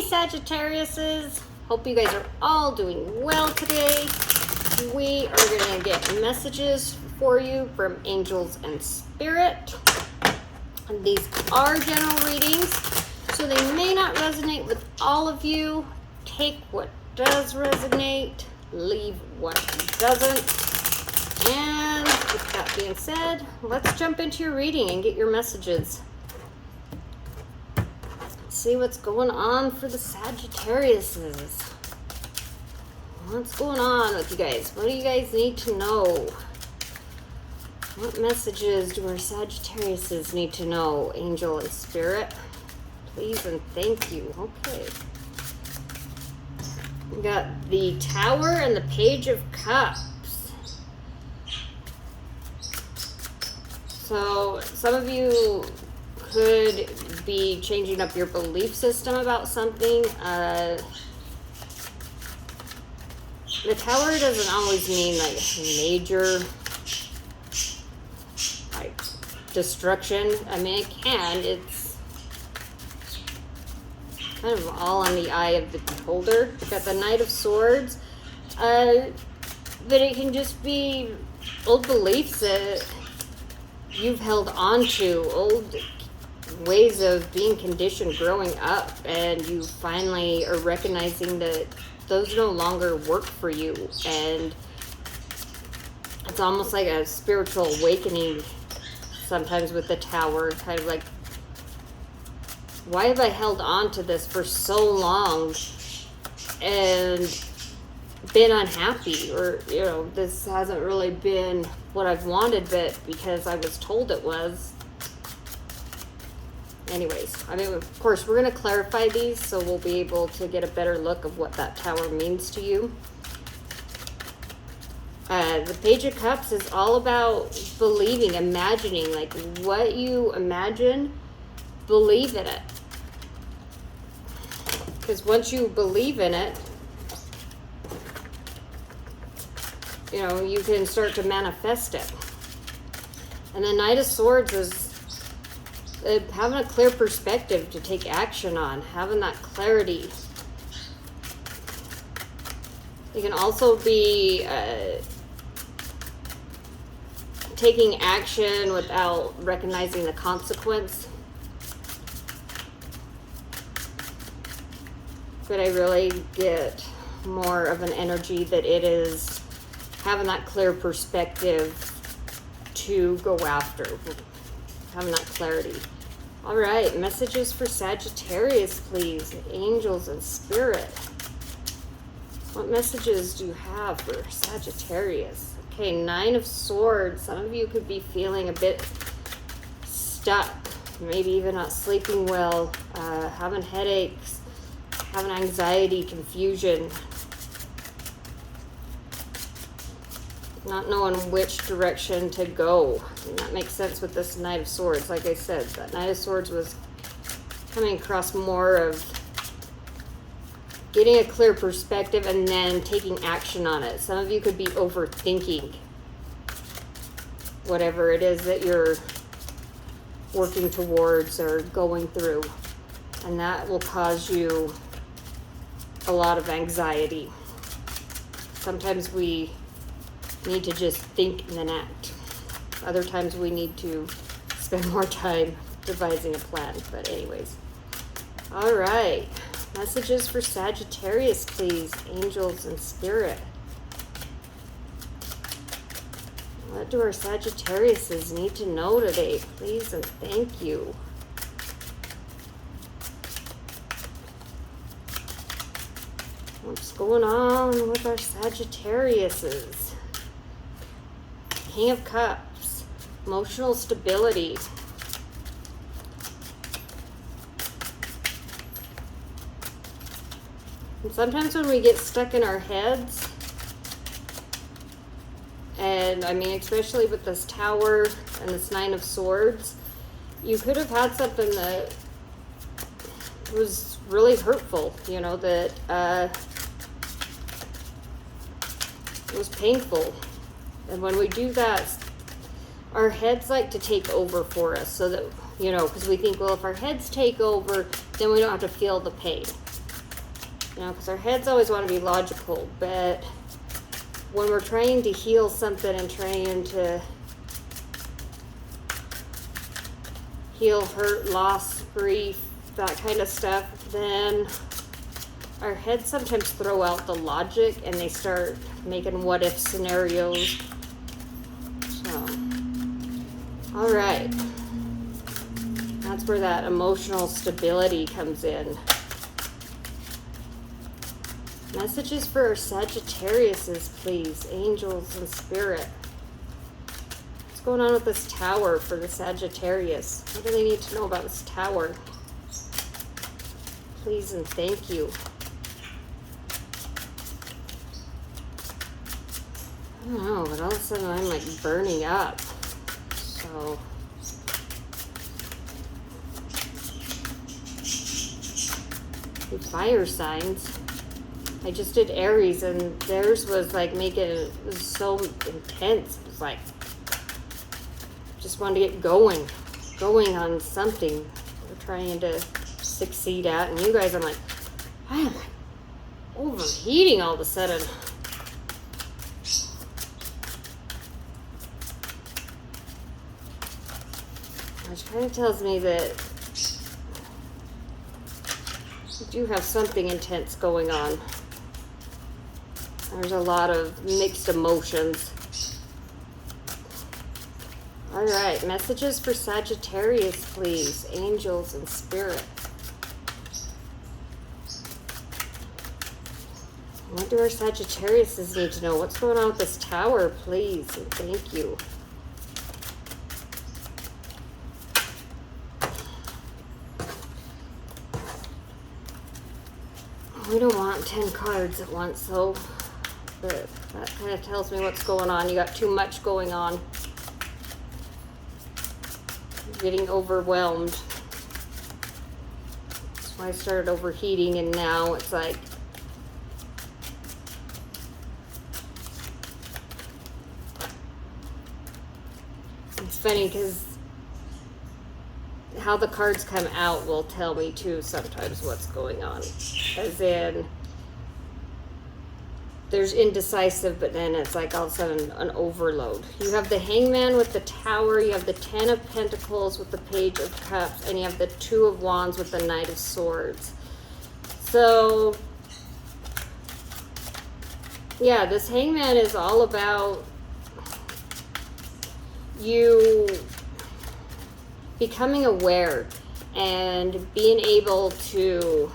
Sagittariuses, hope you guys are all doing well today. We are going to get messages for you from angels and spirit. And these are general readings, so they may not resonate with all of you. Take what does resonate, leave what doesn't. And with that being said, let's jump into your reading and get your messages. See what's going on for the Sagittariuses. What's going on with you guys? What do you guys need to know? What messages do our Sagittariuses need to know? Angel and spirit, please and thank you. Okay. We got the Tower and the Page of Cups. So some of you could be changing up your belief system about something. The Tower doesn't always mean like major like destruction. I mean, it can. It's kind of all on the eye of the beholder. We've got the Knight of Swords. But it can just be old beliefs that you've held on to, old ways of being conditioned growing up, and you finally are recognizing that those no longer work for you, and it's almost like a spiritual awakening sometimes with the Tower, kind of like, why have I held on to this for so long and been unhappy, or this hasn't really been what I've wanted, but because I was told it was. Anyways, I mean, of course, we're going to clarify these so we'll be able to get a better look of what that Tower means to you. The Page of Cups is all about believing, imagining, like what you imagine, believe in it. Because once you believe in it, you can start to manifest it. And the Knight of Swords is having a clear perspective to take action on, having that clarity. You can also be taking action without recognizing the consequence. But I really get more of an energy that it is having that clear perspective to go after, having that clarity. All right, messages for Sagittarius, please. Angels and spirit. What messages do you have for Sagittarius? Okay, Nine of Swords. Some of you could be feeling a bit stuck, maybe even not sleeping well, having headaches, having anxiety, confusion, not knowing which direction to go. And that makes sense with this Knight of Swords. Like I said, that Knight of Swords was coming across more of getting a clear perspective and then taking action on it. Some of you could be overthinking whatever it is that you're working towards or going through. And that will cause you a lot of anxiety. Sometimes we need to just think and then act. Other times we need to spend more time devising a plan. But anyways. All right. Messages for Sagittarius, please. Angels and spirit. What do our Sagittariuses need to know today? Please and thank you. What's going on with our Sagittariuses? King of Cups, emotional stability. And sometimes when we get stuck in our heads, and I mean, especially with this Tower and this Nine of Swords, you could have had something that was really hurtful, that was painful. And when we do that, our heads like to take over for us, so that, because we think, well, if our heads take over, then we don't have to feel the pain. You know, because our heads always want to be logical, but when we're trying to heal something and trying to heal hurt, loss, grief, that kind of stuff, then our heads sometimes throw out the logic and they start making what-if scenarios. So, all right. That's where that emotional stability comes in. Messages for our Sagittariuses, please. Angels and spirit. What's going on with this tower for the Sagittarius? What do they need to know about this tower? Please and thank you. I don't know, but all of a sudden I'm like burning up. So... fire signs. I just did Aries and theirs was like making it was so intense. It was like just wanted to get going on something we're trying to succeed at. And you guys, I'm like, I am like overheating all of a sudden. Which kind of tells me that you do have something intense going on. There's a lot of mixed emotions. All right, messages for Sagittarius, please. Angels and spirit. What do our Sagittariuses need to know? What's going on with this tower, please? And thank you. We don't want 10 cards at once, though. But that kind of tells me what's going on. You got too much going on. You're getting overwhelmed. That's why I started overheating, and now it's like... It's funny because how the cards come out will tell me too sometimes what's going on. As in, there's indecisive, but then it's like all of a sudden an overload. You have the Hangman with the Tower, you have the Ten of Pentacles with the Page of Cups, and you have the Two of Wands with the Knight of Swords. So, yeah, this Hangman is all about you becoming aware and being able to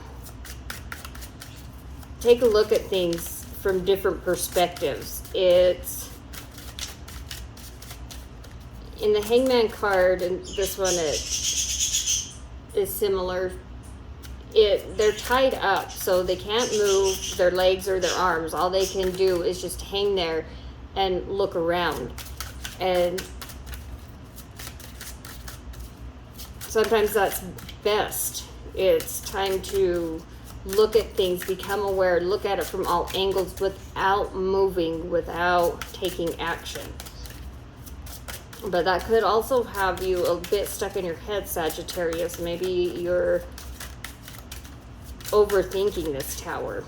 take a look at things from different perspectives. It's in the Hangman card, and this one is similar. They're tied up, so they can't move their legs or their arms. All they can do is just hang there and look around. And sometimes that's best. It's time to look at things, become aware, look at it from all angles without moving, without taking action. But that could also have you a bit stuck in your head, Sagittarius. Maybe you're overthinking this tower.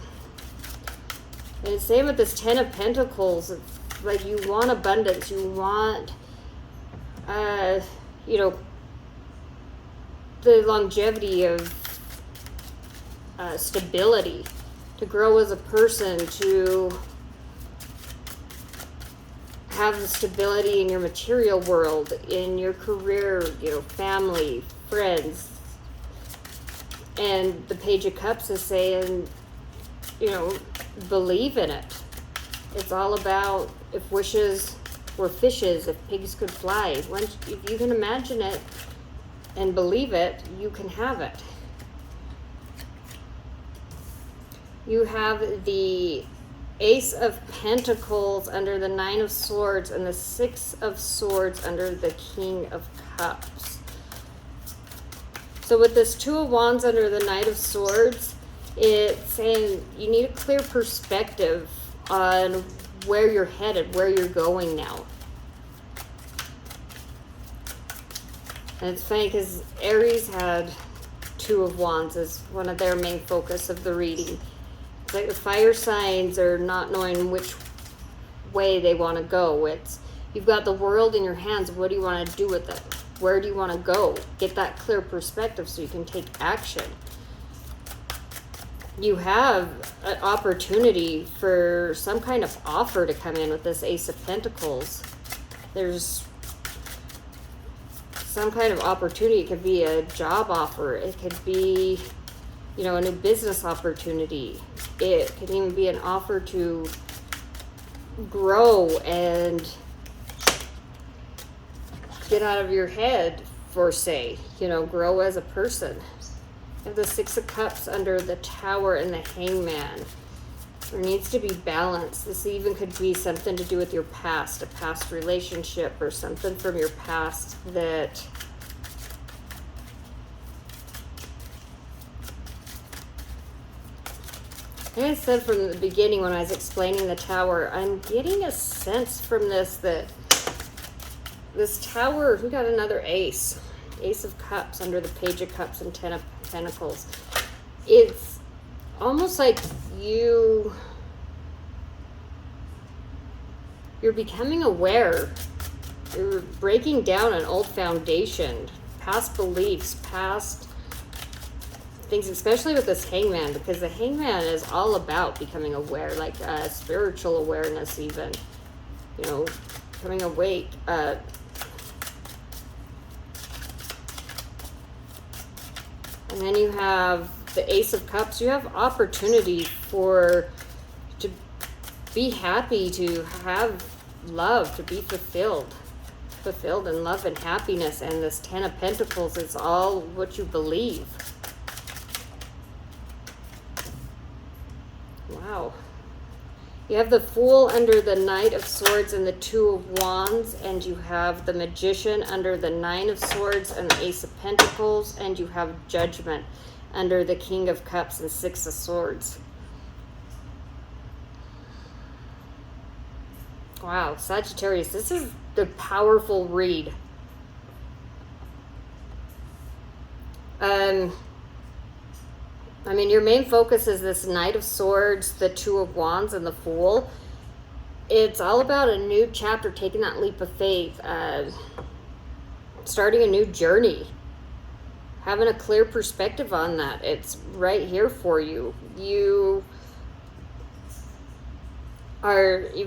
And it's same with this Ten of Pentacles. It's like you want abundance, you want, you know, the longevity of stability, to grow as a person, to have the stability in your material world, in your career, you know, family, friends. And the Page of Cups is saying, you know, believe in it. It's all about if wishes were fishes, if pigs could fly. If you can imagine it and believe it, you can have it. You have the Ace of Pentacles under the Nine of Swords and the Six of Swords under the King of Cups. So with this Two of Wands under the Knight of Swords, it's saying you need a clear perspective on where you're headed, where you're going now. And it's funny because Aries had Two of Wands as one of their main focus of the reading. It's like the fire signs are not knowing which way they want to go. It's, you've got the world in your hands. What do you want to do with it? Where do you want to go? Get that clear perspective so you can take action. You have an opportunity for some kind of offer to come in with this Ace of Pentacles. There's some kind of opportunity. It could be a job offer. It could be, you know, a new business opportunity. It could even be an offer to grow and get out of your head, for say, you know, grow as a person. You have the Six of Cups under the Tower and the Hangman. There needs to be balance. This even could be something to do with your past, a past relationship or something from your past that like I said from the beginning when I was explaining the Tower, I'm getting a sense from this that this Tower, we got another Ace. Ace of Cups under the Page of Cups and Ten of Pentacles. It's almost like you're becoming aware. You're breaking down an old foundation, past beliefs, past things, especially with this Hangman, because the Hangman is all about becoming aware, like spiritual awareness even, you know, coming awake. And then you have the Ace of Cups. You have opportunity to be happy, to have love, to be fulfilled in love and happiness. And this Ten of Pentacles is all what you believe. Wow. You have the Fool under the Knight of Swords and the Two of Wands, and you have the Magician under the Nine of Swords and the Ace of Pentacles, and you have Judgment under the King of Cups and Six of Swords. Wow, Sagittarius, this is the powerful read. I mean, your main focus is this Knight of Swords, the Two of Wands, and the Fool. It's all about a new chapter, taking that leap of faith, starting a new journey, having a clear perspective on that. It's right here for you. You've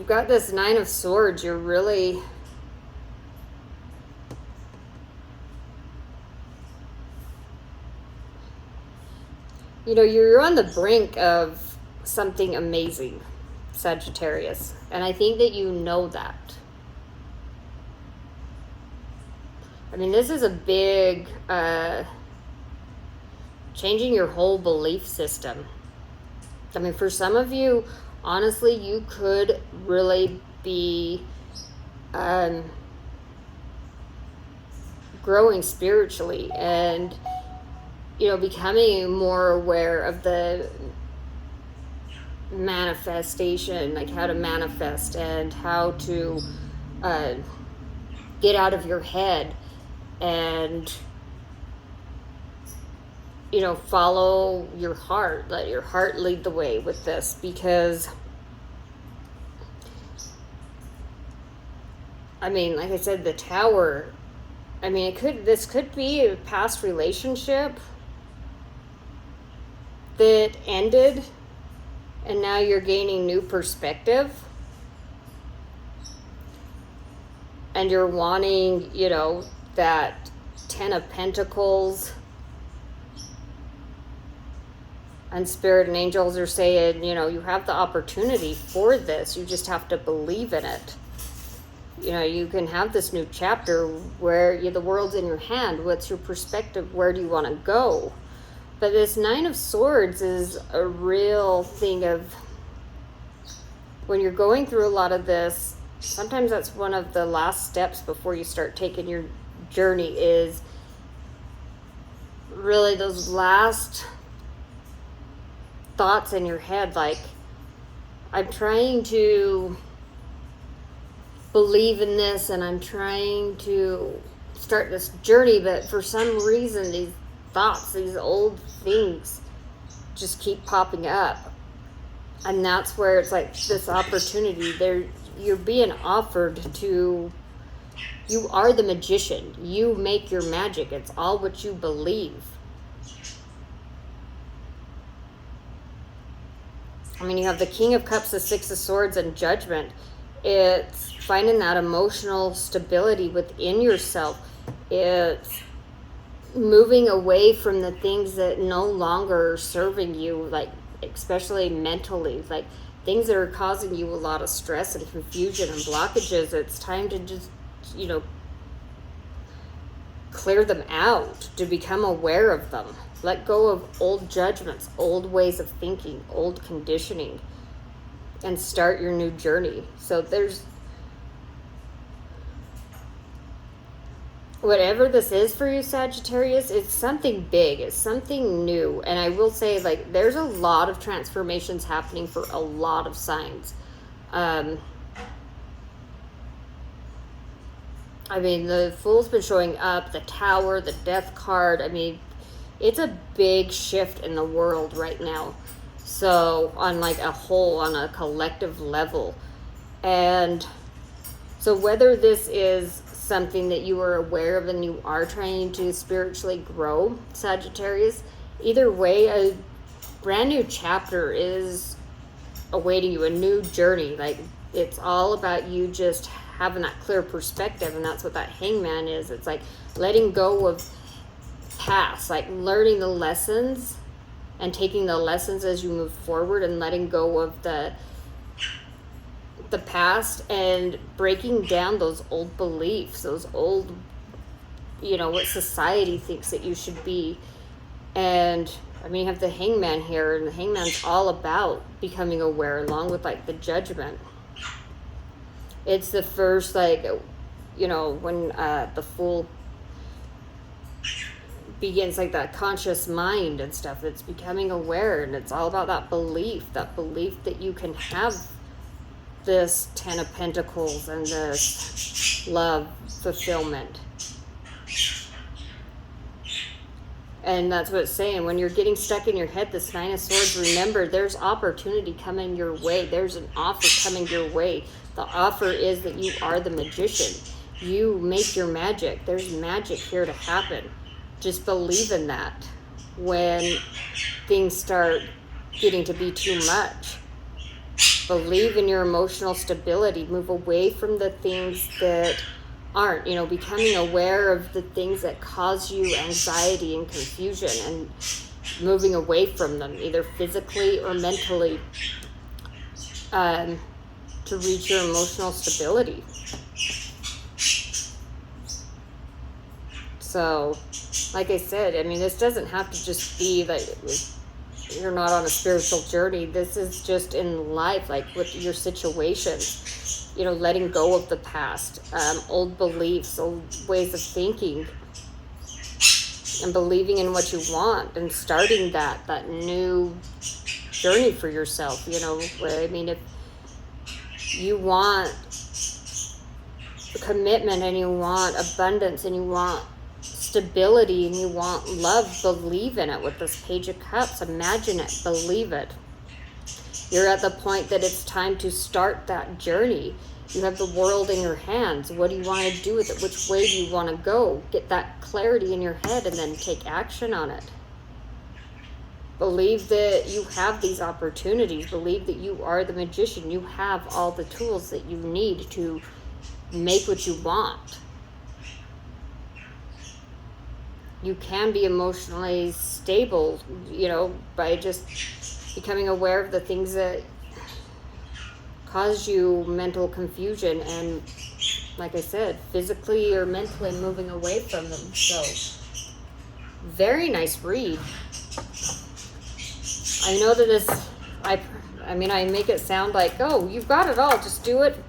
got this Nine of Swords. You're really... You know, you're on the brink of something amazing, Sagittarius. And I think that you know that. I mean, this is a big, changing your whole belief system. I mean, for some of you, honestly, you could really be growing spiritually and, you know, becoming more aware of the manifestation, like how to manifest and how to get out of your head and, you know, follow your heart. Let your heart lead the way with this, because I mean, like I said, the Tower, I mean, this could be a past relationship that ended, and now you're gaining new perspective, and you're wanting, you know, that Ten of Pentacles, and Spirit and angels are saying, you know, you have the opportunity for this. You just have to believe in it. You know, you can have this new chapter where the world's in your hand. What's your perspective? Where do you want to go? But this Nine of Swords is a real thing of, when you're going through a lot of this, sometimes that's one of the last steps before you start taking your journey, is really those last thoughts in your head, like, I'm trying to believe in this and I'm trying to start this journey, but for some reason these thoughts, these old things just keep popping up. And that's where it's like this opportunity there, you're being offered to, you are the magician. You make your magic. It's all what you believe. I mean, you have the King of Cups, the Six of Swords, and Judgment. It's finding that emotional stability within yourself. It's moving away from the things that no longer are serving you, like especially mentally, like things that are causing you a lot of stress and confusion and blockages. It's time to just, you know, clear them out, to become aware of them. Let go of old judgments, old ways of thinking, old conditioning, and start your new journey. So there's, whatever this is for you, Sagittarius, it's something big, it's something new. And I will say, like, there's a lot of transformations happening for a lot of signs. I mean, the Fool's been showing up, the Tower, the Death card. I mean, it's a big shift in the world right now. So on like a whole, on a collective level. And so whether this is something that you are aware of and you are trying to spiritually grow, Sagittarius, either way, a brand new chapter is awaiting you, a new journey. Like, it's all about you just having that clear perspective, and that's what that Hangman is. It's like letting go of past, like learning the lessons and taking the lessons as you move forward, and letting go of the past and breaking down those old beliefs, those old, you know, what society thinks that you should be. And I mean, you have the Hangman here, and the Hangman's all about becoming aware, along with like the Judgment. It's the first, like, you know, when the Fool begins, like that conscious mind and stuff, it's becoming aware, and it's all about that belief that you can have this 10 of Pentacles and this love fulfillment. And that's what it's saying. When you're getting stuck in your head, this Nine of Swords, remember, there's opportunity coming your way. There's an offer coming your way. The offer is that you are the magician. You make your magic. There's magic here to happen. Just believe in that when things start getting to be too much. Believe in your emotional stability. Move away from the things that aren't, you know, becoming aware of the things that cause you anxiety and confusion, and moving away from them, either physically or mentally, to reach your emotional stability. So, like I said, I mean, this doesn't have to just be that you're not on a spiritual journey. This is just in life, like with your situations, you know, letting go of the past, old beliefs, old ways of thinking, and believing in what you want, and starting that new journey for yourself. You know, I mean, if you want commitment, and you want abundance, and you want stability, and you want love, believe in it with this Page of Cups. Imagine it, believe it. You're at the point that it's time to start that journey. You have the world in your hands. What do you want to do with it? Which way do you want to go? Get that clarity in your head, and then take action on it. Believe that you have these opportunities. Believe that you are the magician. You have all the tools that you need to make what you want. You can be emotionally stable, you know, by just becoming aware of the things that cause you mental confusion, and, like I said, physically or mentally moving away from them. So, very nice read. I know that this, I mean, I make it sound like, oh, you've got it all, just do it.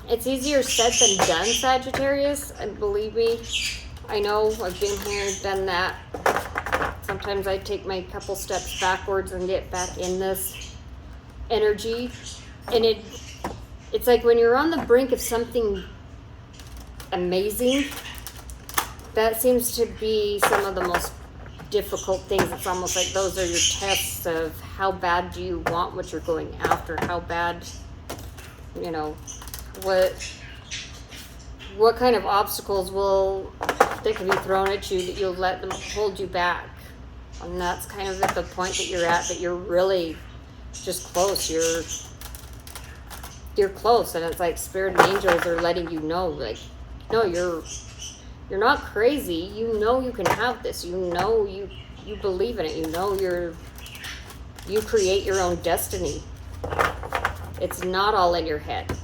It's easier said than done, Sagittarius, and believe me, I know, I've been here, done that. Sometimes I take my couple steps backwards and get back in this energy. And it's like when you're on the brink of something amazing, that seems to be some of the most difficult things. It's almost like those are your tests of how bad do you want what you're going after, how bad, you know, what kind of obstacles that can be thrown at you that you'll let them hold you back. And that's kind of at the point that you're at, that you're really just close. You're close, and it's like spirit and angels are letting you know, like, no, you're not crazy. You know you can have this. You know you believe in it. You know you create your own destiny. It's not all in your head.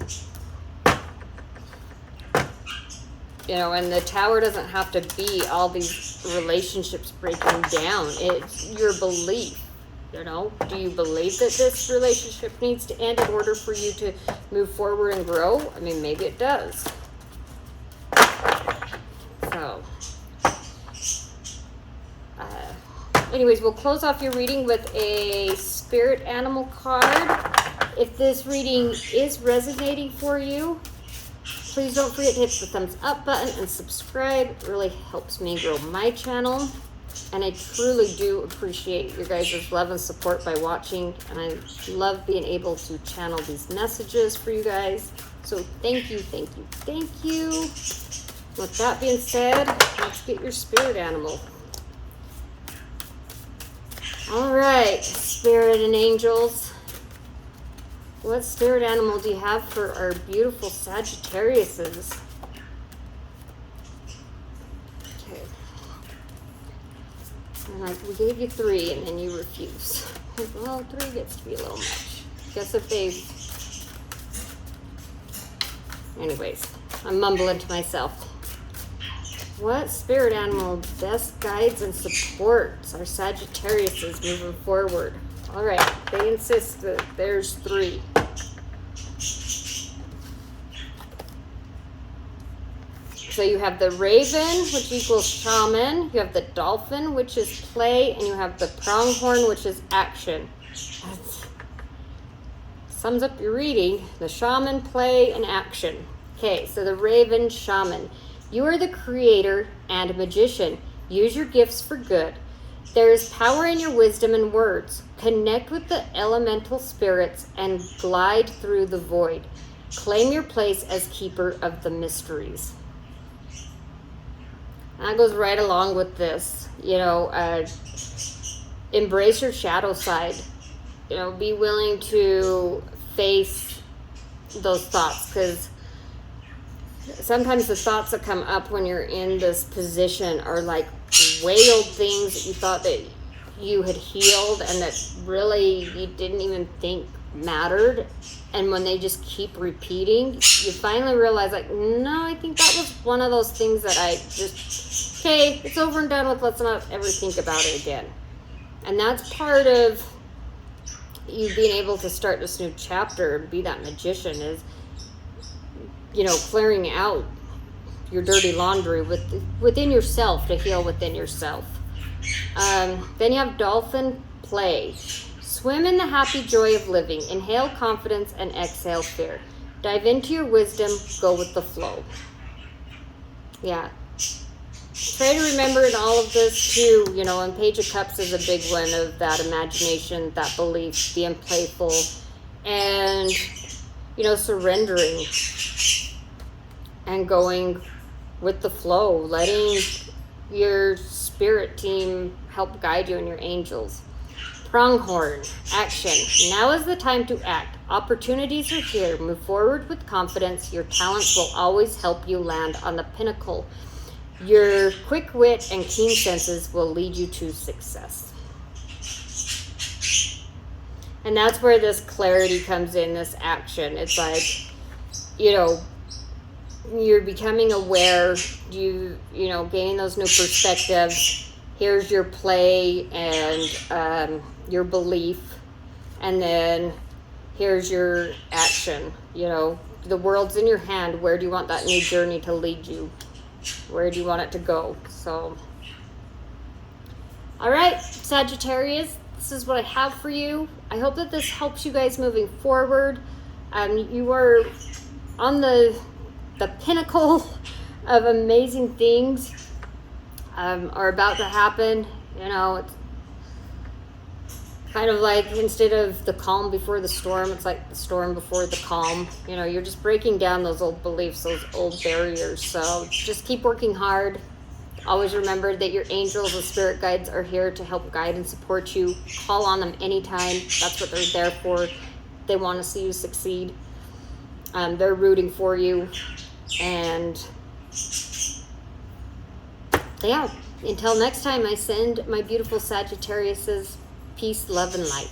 You know, and the tower doesn't have to be all these relationships breaking down. It's your belief. You know, do you believe that this relationship needs to end in order for you to move forward and grow? I mean, maybe it does. So, anyways, we'll close off your reading with a spirit animal card. If this reading is resonating for you, please don't forget to hit the thumbs up button and subscribe. It really helps me grow my channel. And I truly do appreciate your guys' love and support by watching. And I love being able to channel these messages for you guys. So thank you, thank you, thank you. With that being said, let's get your spirit animal. All right, spirit and angels. What spirit animal do you have for our beautiful Sagittariuses? Okay. And like, we gave you 3 and then you refuse. Well, 3 gets to be a little much. Guess if they... Anyways, I'm mumbling to myself. What spirit animal best guides and supports our Sagittariuses moving forward? All right, they insist that there's 3. So you have the raven, which equals shaman. You have the dolphin, which is play. And you have the pronghorn, which is action. That sums up your reading. The shaman, play, and action. Okay, so the raven, shaman. You are the creator and a magician. Use your gifts for good. There is power in your wisdom and words. Connect with the elemental spirits and glide through the void. Claim your place as keeper of the mysteries. That goes right along with this. You know, embrace your shadow side. You know, be willing to face those thoughts, because sometimes the thoughts that come up when you're in this position are like way old things that you thought that you had healed and that really you didn't even think mattered. And when they just keep repeating, you finally realize, like, no, I think that was one of those things that I just, okay, it's over and done with. Let's not ever think about it again. And that's part of you being able to start this new chapter and be that magician, is, you know, clearing out your dirty laundry within yourself, to heal within yourself. Then you have dolphin, play. Swim in the happy joy of living. Inhale confidence and exhale fear. Dive into your wisdom. Go with the flow. Yeah. Try to remember in all of this too, you know, and Page of Cups is a big one of that imagination, that belief, being playful, and, you know, surrendering and going with the flow, letting your spirit team help guide you and your angels. Pronghorn, action. Now is the time to act. Opportunities are here. Move forward with confidence. Your talents will always help you land on the pinnacle. Your quick wit and keen senses will lead you to success. And that's where this clarity comes in, this action. It's like, you know, you're becoming aware, you know, gaining those new perspectives. Here's your play and your belief, and then here's your action. You know, the world's in your hand. Where do you want that new journey to lead you? Where do you want it to go? So, all right, Sagittarius, this is what I have for you. I hope that this helps you guys moving forward. You are on the pinnacle of amazing things are about to happen. You know, it's kind of like instead of the calm before the storm, it's like the storm before the calm. You know, you're just breaking down those old beliefs, those old barriers. So just keep working hard. Always remember that your angels and spirit guides are here to help guide and support you. Call on them anytime. That's what they're there for. They want to see you succeed. They're rooting for you. And yeah, until next time, I send my beautiful Sagittariuses peace, love, and light.